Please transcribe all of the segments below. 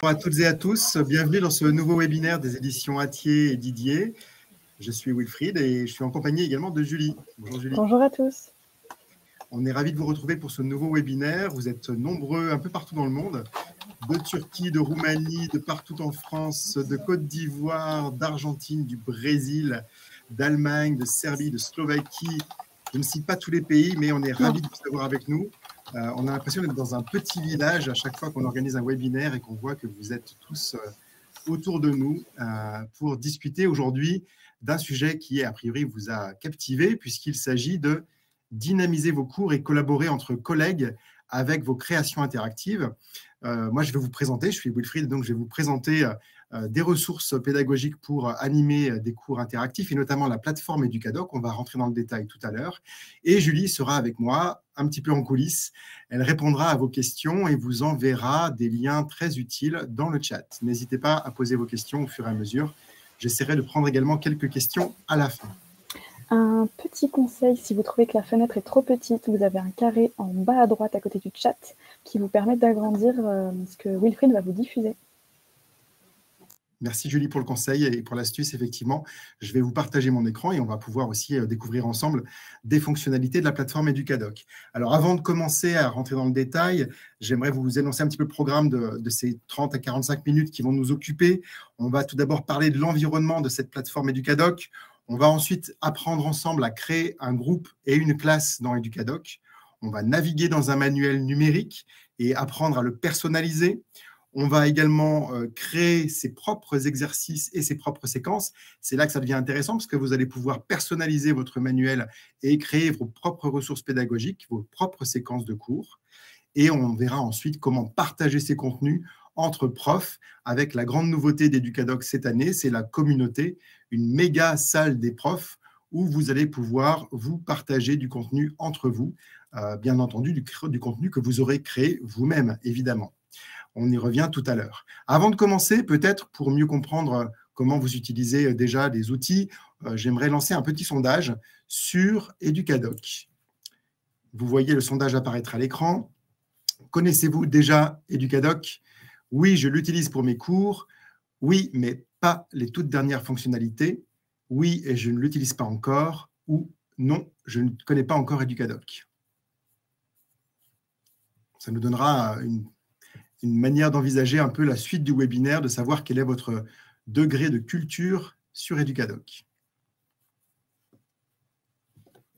Bonjour à toutes et à tous, bienvenue dans ce nouveau webinaire des éditions Hatier et Didier. Je suis Wilfried et je suis en compagnie également de Julie. Bonjour Julie. Bonjour à tous. On est ravis de vous retrouver pour ce nouveau webinaire. Vous êtes nombreux un peu partout dans le monde, de Turquie, de Roumanie, de partout en France, de Côte d'Ivoire, d'Argentine, du Brésil, d'Allemagne, de Serbie, de Slovaquie. Je ne cite pas tous les pays, mais on est ravis de vous avoir avec nous. On a l'impression d'être dans un petit village à chaque fois qu'on organise un webinaire et qu'on voit que vous êtes tous autour de nous pour discuter aujourd'hui d'un sujet qui, a priori, vous a captivé, puisqu'il s'agit de dynamiser vos cours et collaborer entre collègues avec vos créations interactives. Moi, je vais vous présenter, je suis Wilfried, donc je vais vous présenter des ressources pédagogiques pour animer des cours interactifs et notamment la plateforme Educadoc. On va rentrer dans le détail tout à l'heure. Et Julie sera avec moi un petit peu en coulisses. Elle répondra à vos questions et vous enverra des liens très utiles dans le chat. N'hésitez pas à poser vos questions au fur et à mesure. J'essaierai de prendre également quelques questions à la fin. Un petit conseil, si vous trouvez que la fenêtre est trop petite, vous avez un carré en bas à droite à côté du chat qui vous permet d'agrandir ce que Wilfried va vous diffuser. Merci Julie pour le conseil et pour l'astuce, effectivement. Je vais vous partager mon écran et on va pouvoir aussi découvrir ensemble des fonctionnalités de la plateforme Educadoc. Alors avant de commencer à rentrer dans le détail, j'aimerais vous énoncer un petit peu le programme de ces 30 à 45 minutes qui vont nous occuper. On va tout d'abord parler de l'environnement de cette plateforme Educadoc. On va ensuite apprendre ensemble à créer un groupe et une classe dans Educadoc. On va naviguer dans un manuel numérique et apprendre à le personnaliser. On va également créer ses propres exercices et ses propres séquences. C'est là que ça devient intéressant parce que vous allez pouvoir personnaliser votre manuel et créer vos propres ressources pédagogiques, vos propres séquences de cours. Et on verra ensuite comment partager ces contenus entre profs avec la grande nouveauté d'Educadoc cette année, c'est la communauté, une méga salle des profs où vous allez pouvoir vous partager du contenu entre vous, bien entendu du contenu que vous aurez créé vous-même, évidemment. On y revient tout à l'heure. Avant de commencer, peut-être pour mieux comprendre comment vous utilisez déjà des outils, j'aimerais lancer un petit sondage sur Educadoc. Vous voyez le sondage apparaître à l'écran. Connaissez-vous déjà Educadoc? Oui, je l'utilise pour mes cours. Oui, mais pas les toutes dernières fonctionnalités. Oui, et je ne l'utilise pas encore. Ou non, je ne connais pas encore Educadoc. Ça nous donnera une manière d'envisager un peu la suite du webinaire, de savoir quel est votre degré de culture sur Educadoc.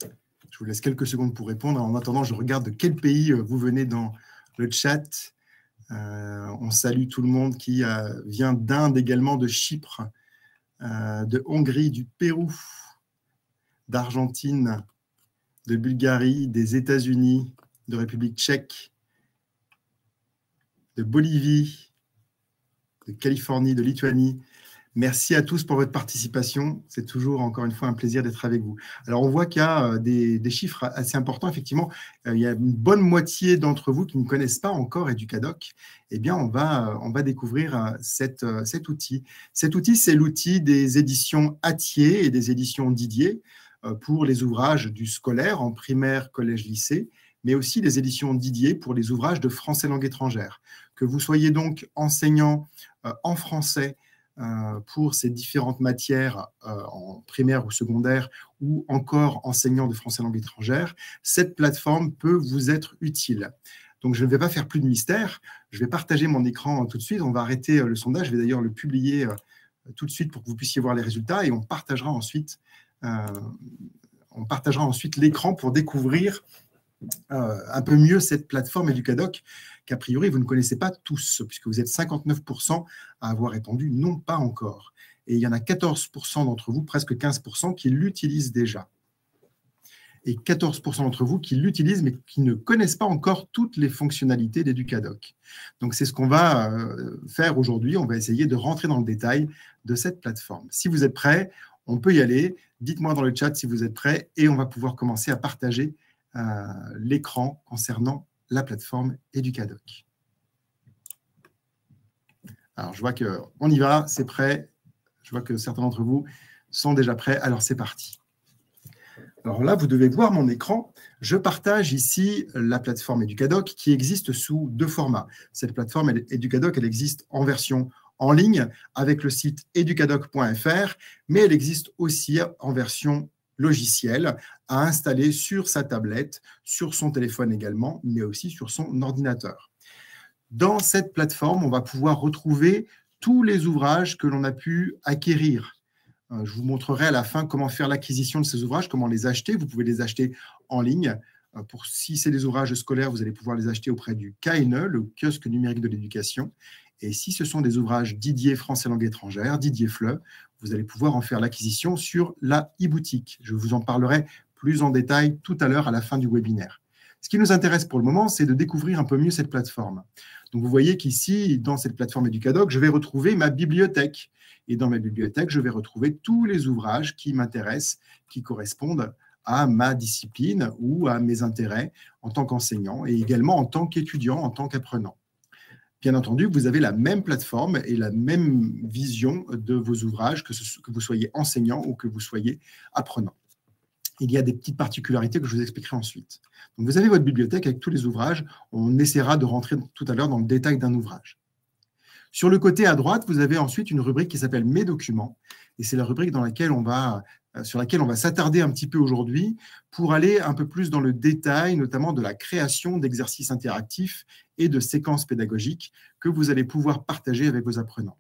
Je vous laisse quelques secondes pour répondre. En attendant, je regarde de quel pays vous venez dans le chat. On salue tout le monde qui vient d'Inde également, de Chypre, de Hongrie, du Pérou, d'Argentine, de Bulgarie, des États-Unis, de République tchèque, de Bolivie, de Californie, de Lituanie. Merci à tous pour votre participation. C'est toujours, encore une fois, un plaisir d'être avec vous. Alors, on voit qu'il y a des chiffres assez importants. Effectivement, il y a une bonne moitié d'entre vous qui ne connaissent pas encore Educadoc. Eh bien, on va découvrir cet outil. Cet outil, c'est l'outil des éditions Hatier et des éditions Didier pour les ouvrages du scolaire en primaire, collège, lycée, mais aussi les éditions Didier pour les ouvrages de français langue étrangère. Que vous soyez donc enseignant en français, pour ces différentes matières en primaire ou secondaire ou encore enseignant de français langue étrangère, cette plateforme peut vous être utile. Donc, je ne vais pas faire plus de mystère. Je vais partager mon écran tout de suite. On va arrêter le sondage. Je vais d'ailleurs le publier tout de suite pour que vous puissiez voir les résultats et on partagera ensuite l'écran pour découvrir un peu mieux cette plateforme Educadoc qu'a priori vous ne connaissez pas tous, puisque vous êtes 59% à avoir répondu non, pas encore. Et il y en a 14% d'entre vous, presque 15%, qui l'utilisent déjà. Et 14% d'entre vous qui l'utilisent, mais qui ne connaissent pas encore toutes les fonctionnalités d'Educadoc. Donc, c'est ce qu'on va faire aujourd'hui. On va essayer de rentrer dans le détail de cette plateforme. Si vous êtes prêts, on peut y aller. Dites-moi dans le chat si vous êtes prêts et on va pouvoir commencer à partager l'écran concernant la plateforme Educadoc. Alors, je vois qu'on y va, c'est prêt. Je vois que certains d'entre vous sont déjà prêts. Alors, c'est parti. Alors là, vous devez voir mon écran. Je partage ici la plateforme Educadoc qui existe sous deux formats. Cette plateforme Educadoc, elle existe en version en ligne avec le site educadoc.fr, mais elle existe aussi en version logicielle à installer sur sa tablette, sur son téléphone également, mais aussi sur son ordinateur. Dans cette plateforme, on va pouvoir retrouver tous les ouvrages que l'on a pu acquérir. Je vous montrerai à la fin comment faire l'acquisition de ces ouvrages, comment les acheter. Vous pouvez les acheter en ligne. Si c'est des ouvrages scolaires, vous allez pouvoir les acheter auprès du KNE, le kiosque numérique de l'éducation. Et si ce sont des ouvrages Didier français langue étrangère, Didier FLE, vous allez pouvoir en faire l'acquisition sur la e-boutique. Je vous en parlerai plus en détail tout à l'heure à la fin du webinaire. Ce qui nous intéresse pour le moment, c'est de découvrir un peu mieux cette plateforme. Donc, vous voyez qu'ici, dans cette plateforme Educadoc, je vais retrouver ma bibliothèque. Et dans ma bibliothèque, je vais retrouver tous les ouvrages qui m'intéressent, qui correspondent à ma discipline ou à mes intérêts en tant qu'enseignant et également en tant qu'étudiant, en tant qu'apprenant. Bien entendu, vous avez la même plateforme et la même vision de vos ouvrages, que vous soyez enseignant ou que vous soyez apprenant. Il y a des petites particularités que je vous expliquerai ensuite. Donc, vous avez votre bibliothèque avec tous les ouvrages. On essaiera de rentrer tout à l'heure dans le détail d'un ouvrage. Sur le côté à droite, vous avez ensuite une rubrique qui s'appelle « Mes documents ». Et c'est la rubrique sur laquelle on va s'attarder un petit peu aujourd'hui pour aller un peu plus dans le détail, notamment de la création d'exercices interactifs et de séquences pédagogiques que vous allez pouvoir partager avec vos apprenants.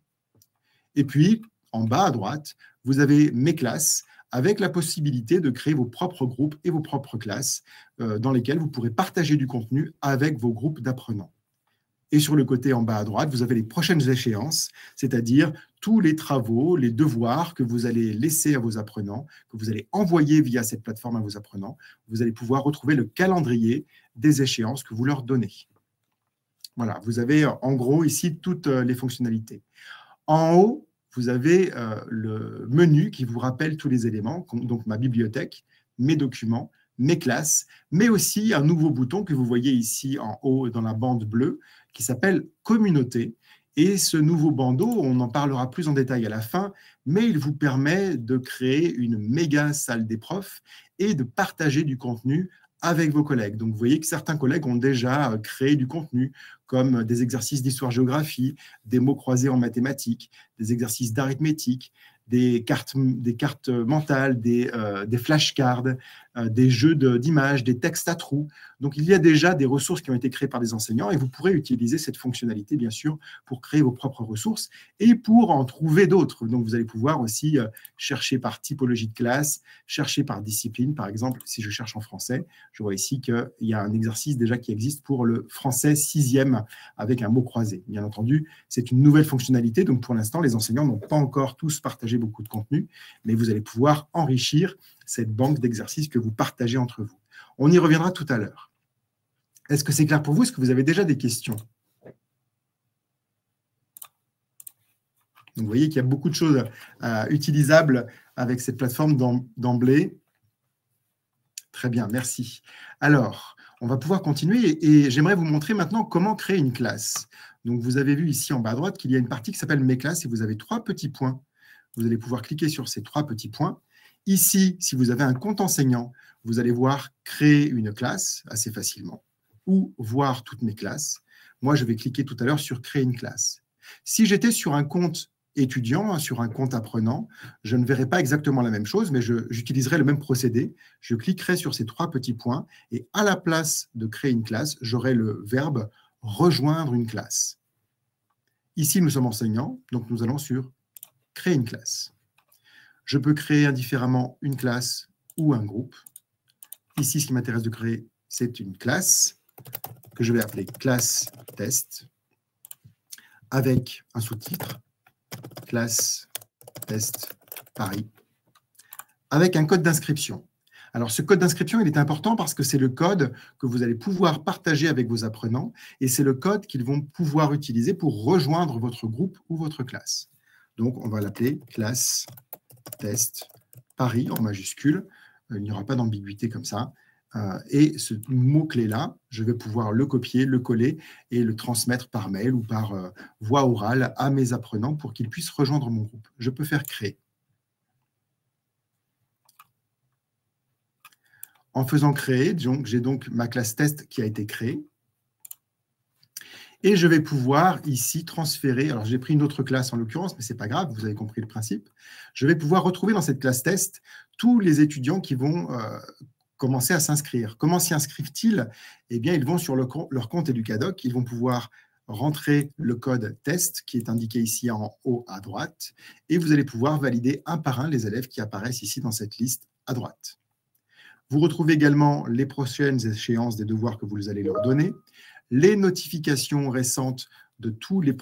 Et puis, en bas à droite, vous avez « Mes classes » avec la possibilité de créer vos propres groupes et vos propres classes dans lesquelles vous pourrez partager du contenu avec vos groupes d'apprenants. Et sur le côté en bas à droite, vous avez les prochaines échéances, c'est-à-dire tous les travaux, les devoirs que vous allez laisser à vos apprenants, que vous allez envoyer via cette plateforme à vos apprenants. Vous allez pouvoir retrouver le calendrier des échéances que vous leur donnez. Voilà, vous avez en gros ici toutes les fonctionnalités. En haut, vous avez le menu qui vous rappelle tous les éléments, donc ma bibliothèque, mes documents, mes classes, mais aussi un nouveau bouton que vous voyez ici en haut dans la bande bleue qui s'appelle « Communauté ». Et ce nouveau bandeau, on en parlera plus en détail à la fin, mais il vous permet de créer une méga salle des profs et de partager du contenu avec vos collègues. Donc, vous voyez que certains collègues ont déjà créé du contenu, comme des exercices d'histoire-géographie, des mots croisés en mathématiques, des exercices d'arithmétique, des cartes mentales, des flashcards, des jeux d'images, des textes à trous. Donc, il y a déjà des ressources qui ont été créées par des enseignants et vous pourrez utiliser cette fonctionnalité, bien sûr, pour créer vos propres ressources et pour en trouver d'autres. Donc, vous allez pouvoir aussi chercher par typologie de classe, chercher par discipline. Par exemple, si je cherche en français, je vois ici qu'il y a un exercice déjà qui existe pour le français 6e avec un mot croisé. Bien entendu, c'est une nouvelle fonctionnalité. Donc, pour l'instant, les enseignants n'ont pas encore tous partagé beaucoup de contenu, mais vous allez pouvoir enrichir cette banque d'exercices que vous partagez entre vous. On y reviendra tout à l'heure. Est-ce que c'est clair pour vous? Est-ce que vous avez déjà des questions? Donc, vous voyez qu'il y a beaucoup de choses utilisables avec cette plateforme d'emblée. Très bien, merci. Alors, on va pouvoir continuer et j'aimerais vous montrer maintenant comment créer une classe. Donc, vous avez vu ici en bas à droite qu'il y a une partie qui s'appelle « Mes classes » et vous avez 3 petits points. Vous allez pouvoir cliquer sur ces 3 petits points. Ici, si vous avez un compte enseignant, vous allez voir créer une classe assez facilement ou voir toutes mes classes. Moi, je vais cliquer tout à l'heure sur créer une classe. Si j'étais sur un compte étudiant, sur un compte apprenant, je ne verrai pas exactement la même chose, mais j'utiliserai le même procédé. Je cliquerai sur ces 3 petits points et à la place de créer une classe, j'aurai le verbe rejoindre une classe. Ici, nous sommes enseignants, donc nous allons sur créer une classe. Je peux créer indifféremment une classe ou un groupe. Ici, ce qui m'intéresse de créer, c'est une classe que je vais appeler classe test avec un sous-titre, classe test Paris, avec un code d'inscription. Alors, ce code d'inscription, il est important parce que c'est le code que vous allez pouvoir partager avec vos apprenants et c'est le code qu'ils vont pouvoir utiliser pour rejoindre votre groupe ou votre classe. Donc, on va l'appeler classe test Paris en majuscule. Il n'y aura pas d'ambiguïté comme ça. Et ce mot-clé-là, je vais pouvoir le copier, le coller et le transmettre par mail ou par voie orale à mes apprenants pour qu'ils puissent rejoindre mon groupe. Je peux faire créer. En faisant créer, j'ai donc ma classe test qui a été créée. Et je vais pouvoir ici transférer, alors j'ai pris une autre classe en l'occurrence, mais ce n'est pas grave, vous avez compris le principe. Je vais pouvoir retrouver dans cette classe test tous les étudiants qui vont commencer à s'inscrire. Comment s'y inscrivent-ils? Eh bien, ils vont sur leur compte Educadoc, ils vont pouvoir rentrer le code test qui est indiqué ici en haut à droite, et vous allez pouvoir valider un par un les élèves qui apparaissent ici dans cette liste à droite. Vous retrouvez également les prochaines échéances des devoirs que vous allez leur donner, les notifications récentes de toutes les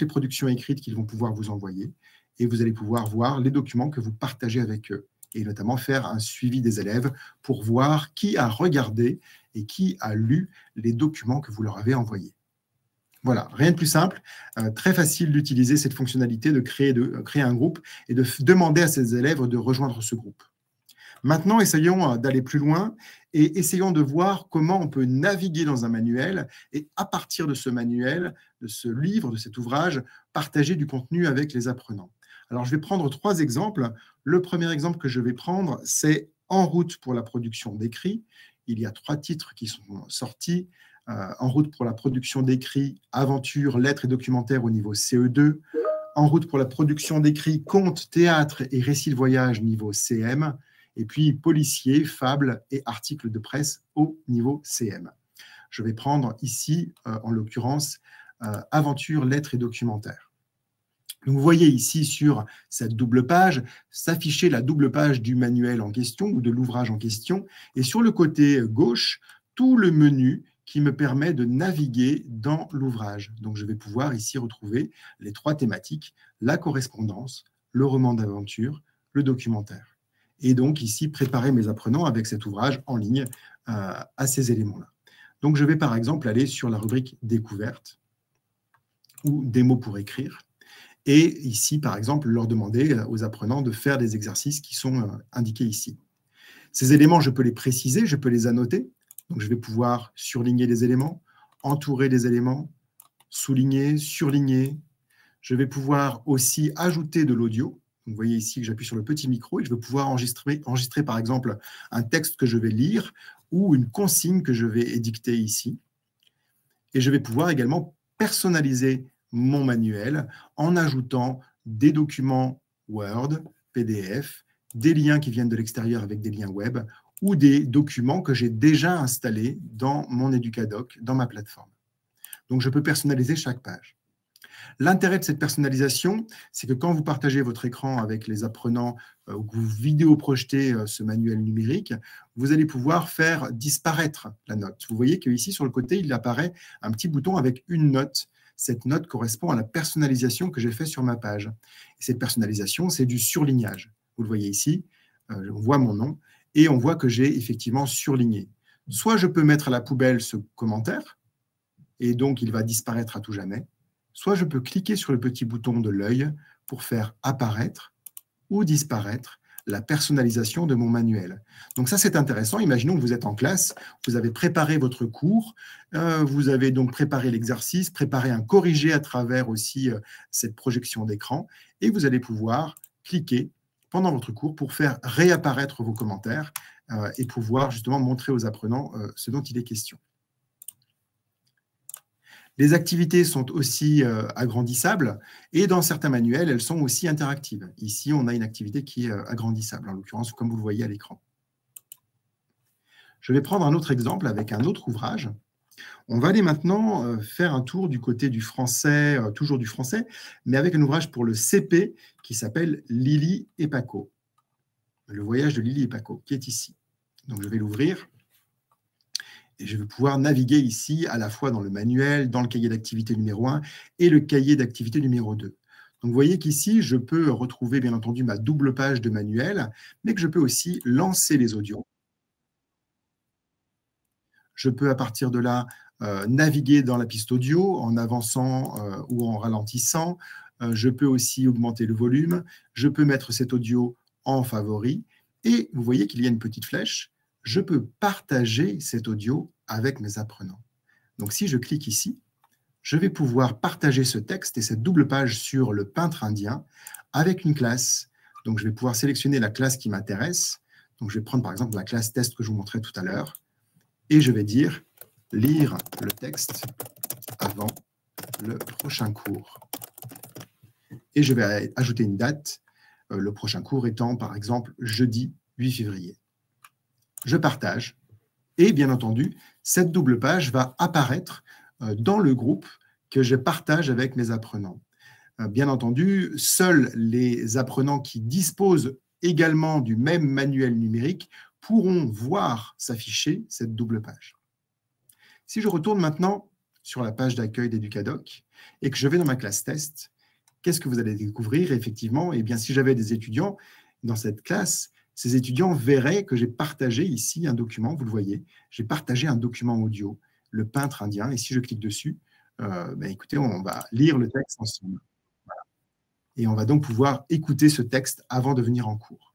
productions écrites qu'ils vont pouvoir vous envoyer, et vous allez pouvoir voir les documents que vous partagez avec eux, et notamment faire un suivi des élèves pour voir qui a regardé et qui a lu les documents que vous leur avez envoyés. Voilà, rien de plus simple, très facile d'utiliser cette fonctionnalité de créer un groupe et de demander à ces élèves de rejoindre ce groupe. Maintenant, essayons d'aller plus loin et essayons de voir comment on peut naviguer dans un manuel et à partir de ce manuel, de ce livre, de cet ouvrage, partager du contenu avec les apprenants. Alors, je vais prendre 3 exemples. Le premier exemple que je vais prendre, c'est « En route pour la production d'écrits ». Il y a 3 titres qui sont sortis. En route pour la production d'écrits, aventure, lettres et documentaires au niveau CE2. En route pour la production d'écrits, contes, théâtre et récits de voyage niveau CM. Et puis policiers, fables et articles de presse au niveau CM. Je vais prendre ici, en l'occurrence, aventure, lettres et documentaires. Donc, vous voyez ici sur cette double page s'afficher la double page du manuel en question ou de l'ouvrage en question. Et sur le côté gauche, tout le menu qui me permet de naviguer dans l'ouvrage. Donc, je vais pouvoir ici retrouver les 3 thématiques, la correspondance, le roman d'aventure, le documentaire. Et donc ici, préparer mes apprenants avec cet ouvrage en ligne à ces éléments-là. Donc, je vais par exemple aller sur la rubrique « Découverte » ou « Des mots pour écrire ». Et ici, par exemple, leur demander aux apprenants de faire des exercices qui sont indiqués ici. Ces éléments, je peux les préciser, je peux les annoter. Donc, je vais pouvoir surligner les éléments, entourer les éléments, souligner, surligner. Je vais pouvoir aussi ajouter de l'audio. Vous voyez ici que j'appuie sur le petit micro et je vais pouvoir enregistrer par exemple un texte que je vais lire ou une consigne que je vais édicter ici. Et je vais pouvoir également personnaliser mon manuel en ajoutant des documents Word, PDF, des liens qui viennent de l'extérieur avec des liens web ou des documents que j'ai déjà installés dans mon Educadoc, dans ma plateforme. Donc, je peux personnaliser chaque page. L'intérêt de cette personnalisation, c'est que quand vous partagez votre écran avec les apprenants ou que vous vidéo-projetez ce manuel numérique, vous allez pouvoir faire disparaître la note. Vous voyez qu'ici, sur le côté, il apparaît un petit bouton avec une note. Cette note correspond à la personnalisation que j'ai faite sur ma page. Et cette personnalisation, c'est du surlignage. Vous le voyez ici, on voit mon nom et on voit que j'ai effectivement surligné. Soit je peux mettre à la poubelle ce commentaire et donc il va disparaître à tout jamais. Soit je peux cliquer sur le petit bouton de l'œil pour faire apparaître ou disparaître la personnalisation de mon manuel. Donc ça, c'est intéressant. Imaginons que vous êtes en classe, vous avez préparé votre cours, vous avez donc préparé l'exercice, préparé un corrigé à travers aussi cette projection d'écran, et vous allez pouvoir cliquer pendant votre cours pour faire réapparaître vos commentaires et pouvoir justement montrer aux apprenants ce dont il est question. Les activités sont aussi agrandissables et dans certains manuels, elles sont aussi interactives. Ici, on a une activité qui est agrandissable, en l'occurrence, comme vous le voyez à l'écran. Je vais prendre un autre exemple avec un autre ouvrage. On va aller maintenant faire un tour du côté du français, toujours du français, mais avec un ouvrage pour le CP qui s'appelle Lily et Paco. Le voyage de Lily et Paco, qui est ici. Donc, je vais l'ouvrir. Et je vais pouvoir naviguer ici à la fois dans le manuel, dans le cahier d'activité numéro 1 et le cahier d'activité numéro 2. Donc, vous voyez qu'ici, je peux retrouver, bien entendu, ma double page de manuel, mais que je peux aussi lancer les audios. Je peux, à partir de là, naviguer dans la piste audio en avançant ou en ralentissant. Je peux aussi augmenter le volume. Je peux mettre cet audio en favori. Et vous voyez qu'il y a une petite flèche. Je peux partager cet audio avec mes apprenants. Donc, si je clique ici, je vais pouvoir partager ce texte et cette double page sur le peintre indien avec une classe. Donc, je vais pouvoir sélectionner la classe qui m'intéresse. Donc, je vais prendre par exemple la classe test que je vous montrais tout à l'heure et je vais dire lire le texte avant le prochain cours. Et je vais ajouter une date, le prochain cours étant par exemple jeudi 8 février. Je partage et bien entendu, cette double page va apparaître dans le groupe que je partage avec mes apprenants. Bien entendu, seuls les apprenants qui disposent également du même manuel numérique pourront voir s'afficher cette double page. Si je retourne maintenant sur la page d'accueil d'Educadoc et que je vais dans ma classe test, qu'est-ce que vous allez découvrir? Effectivement, eh bien, si j'avais des étudiants dans cette classe, ces étudiants verraient que j'ai partagé ici un document, vous le voyez, j'ai partagé un document audio, le peintre indien, et si je clique dessus, écoutez, on va lire le texte ensemble. Voilà. Et on va donc pouvoir écouter ce texte avant de venir en cours.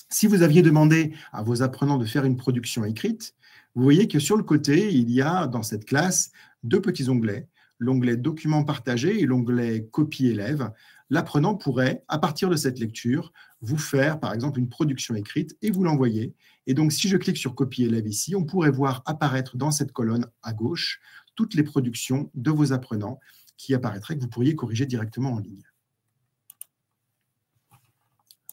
Si vous aviez demandé à vos apprenants de faire une production écrite, vous voyez que sur le côté, il y a dans cette classe deux petits onglets, l'onglet Documents partagés et l'onglet Copie élève. L'apprenant pourrait, à partir de cette lecture, vous faire, par exemple, une production écrite et vous l'envoyer. Et donc, si je clique sur Copie élève ici, on pourrait voir apparaître dans cette colonne à gauche toutes les productions de vos apprenants qui apparaîtraient, que vous pourriez corriger directement en ligne.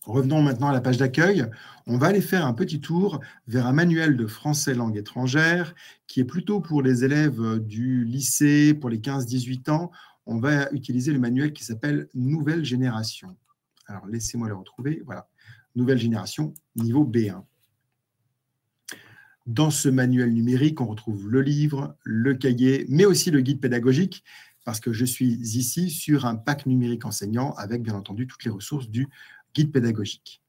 Revenons maintenant à la page d'accueil. On va aller faire un petit tour vers un manuel de français langue étrangère qui est plutôt pour les élèves du lycée, pour les 15-18 ans. On va utiliser le manuel qui s'appelle Nouvelle Génération. Alors, laissez-moi le retrouver. Voilà, Nouvelle Génération, niveau B1. Dans ce manuel numérique, on retrouve le livre, le cahier, mais aussi le guide pédagogique, parce que je suis ici sur un pack numérique enseignant avec, bien entendu, toutes les ressources du guide pédagogique.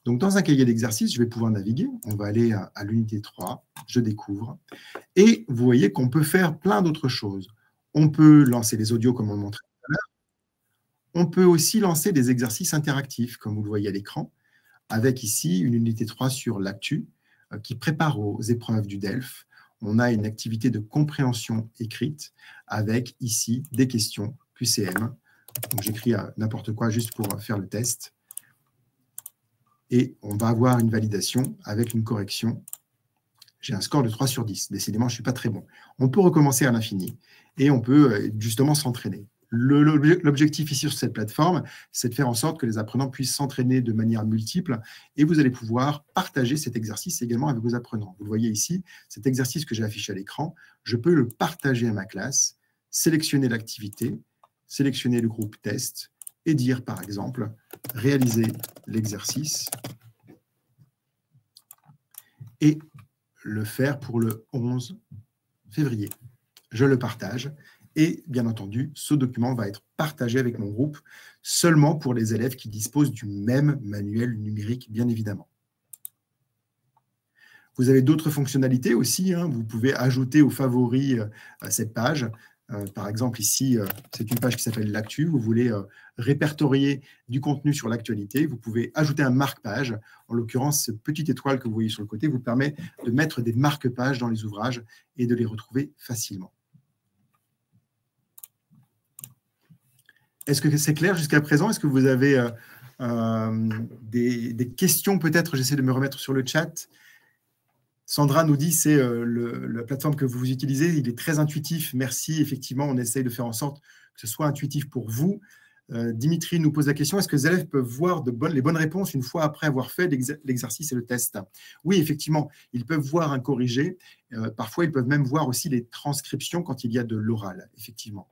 Donc, dans un cahier d'exercice, je vais pouvoir naviguer. On va aller à l'unité 3, je découvre. Et vous voyez qu'on peut faire plein d'autres choses. On peut lancer les audios, comme on le montrait tout à l'heure. On peut aussi lancer des exercices interactifs, comme vous le voyez à l'écran, avec ici une unité 3 sur l'actu, qui prépare aux épreuves du DELF. On a une activité de compréhension écrite, avec ici des questions QCM. Donc, j'écris n'importe quoi juste pour faire le test. Et on va avoir une validation avec une correction. J'ai un score de 3 sur 10. Décidément, je ne suis pas très bon. On peut recommencer à l'infini et on peut justement s'entraîner. L'objectif ici sur cette plateforme, c'est de faire en sorte que les apprenants puissent s'entraîner de manière multiple et vous allez pouvoir partager cet exercice également avec vos apprenants. Vous le voyez ici, cet exercice que j'ai affiché à l'écran, je peux le partager à ma classe, sélectionner l'activité, sélectionner le groupe test et dire, par exemple, réaliser l'exercice et le faire pour le 11 février. Je le partage et, bien entendu, ce document va être partagé avec mon groupe seulement pour les élèves qui disposent du même manuel numérique, bien évidemment. Vous avez d'autres fonctionnalités aussi. Vous pouvez ajouter aux favoris cette page. Par exemple, ici, c'est une page qui s'appelle l'actu. Vous voulez répertorier du contenu sur l'actualité. Vous pouvez ajouter un marque-page. En l'occurrence, cette petite étoile que vous voyez sur le côté vous permet de mettre des marque-pages dans les ouvrages et de les retrouver facilement. Est-ce que c'est clair jusqu'à présent? Est-ce que vous avez des questions peut-être? J'essaie de me remettre sur le chat. Sandra nous dit c'est la plateforme que vous utilisez, il est très intuitif. Merci, effectivement, on essaye de faire en sorte que ce soit intuitif pour vous. Dimitri nous pose la question, est-ce que les élèves peuvent voir les bonnes réponses une fois après avoir fait l'exercice et le test? Oui, effectivement, ils peuvent voir un corrigé. Parfois, ils peuvent même voir aussi les transcriptions quand il y a de l'oral, effectivement.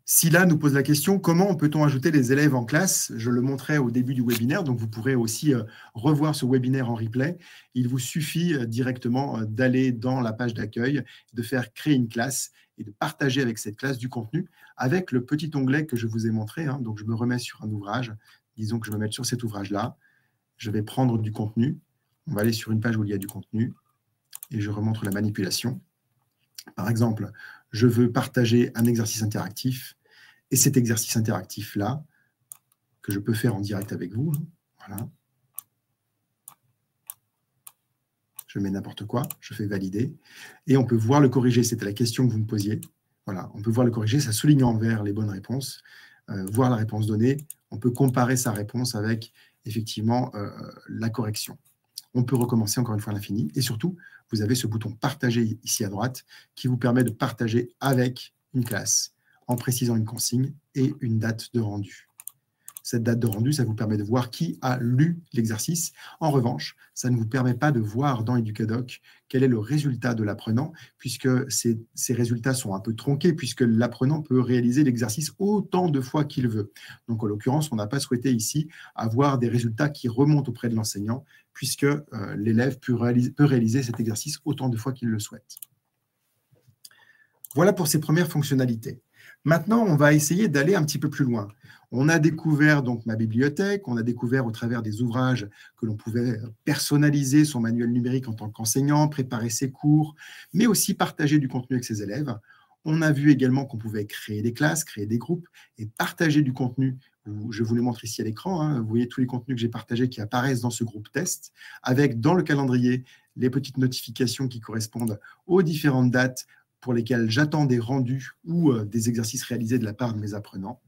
Sila nous pose la question, comment peut-on ajouter les élèves en classe? Je le montrais au début du webinaire, donc vous pourrez aussi revoir ce webinaire en replay. Il vous suffit directement d'aller dans la page d'accueil, de faire créer une classe et de partager avec cette classe du contenu avec le petit onglet que je vous ai montré. Donc, je me remets sur un ouvrage. Disons que je me mets sur cet ouvrage-là. Je vais prendre du contenu. On va aller sur une page où il y a du contenu et je remontre la manipulation. Par exemple, je veux partager un exercice interactif. Et cet exercice interactif-là, que je peux faire en direct avec vous, voilà. Je mets n'importe quoi, je fais valider. Et on peut voir le corriger. C'était la question que vous me posiez. Voilà, on peut voir le corriger, ça souligne en vert les bonnes réponses. voir la réponse donnée. On peut comparer sa réponse avec, effectivement, la correction. On peut recommencer encore une fois à l'infini. Et surtout, vous avez ce bouton « Partager » ici à droite qui vous permet de partager avec une classe en précisant une consigne et une date de rendu. Cette date de rendu, ça vous permet de voir qui a lu l'exercice. En revanche, ça ne vous permet pas de voir dans Educadoc quel est le résultat de l'apprenant, puisque ces résultats sont un peu tronqués, puisque l'apprenant peut réaliser l'exercice autant de fois qu'il veut. Donc, en l'occurrence, on n'a pas souhaité ici avoir des résultats qui remontent auprès de l'enseignant, puisque l'élève peut réaliser cet exercice autant de fois qu'il le souhaite. Voilà pour ces premières fonctionnalités. Maintenant, on va essayer d'aller un petit peu plus loin. On a découvert donc ma bibliothèque, on a découvert au travers des ouvrages que l'on pouvait personnaliser son manuel numérique en tant qu'enseignant, préparer ses cours, mais aussi partager du contenu avec ses élèves. On a vu également qu'on pouvait créer des classes, créer des groupes et partager du contenu. Je vous le montre ici à l'écran. Vous voyez tous les contenus que j'ai partagés qui apparaissent dans ce groupe test, avec dans le calendrier les petites notifications qui correspondent aux différentes dates pour lesquelles j'attends des rendus ou des exercices réalisés de la part de mes apprenants.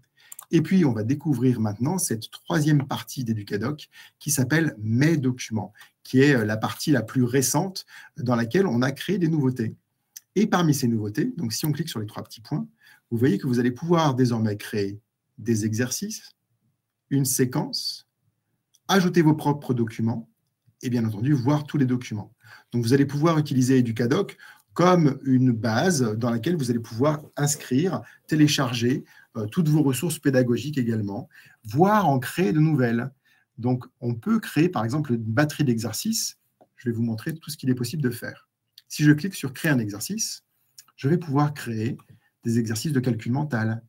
Et puis, on va découvrir maintenant cette troisième partie d'Educadoc qui s'appelle « Mes documents », qui est la partie la plus récente dans laquelle on a créé des nouveautés. Et parmi ces nouveautés, donc si on clique sur les trois petits points, vous voyez que vous allez pouvoir désormais créer des exercices, une séquence, ajouter vos propres documents et bien entendu, voir tous les documents. Donc, vous allez pouvoir utiliser Educadoc comme une base dans laquelle vous allez pouvoir inscrire, télécharger toutes vos ressources pédagogiques également, voire en créer de nouvelles. Donc, on peut créer, par exemple, une batterie d'exercices. Je vais vous montrer tout ce qu'il est possible de faire. Si je clique sur « Créer un exercice », je vais pouvoir créer des exercices de calcul mental,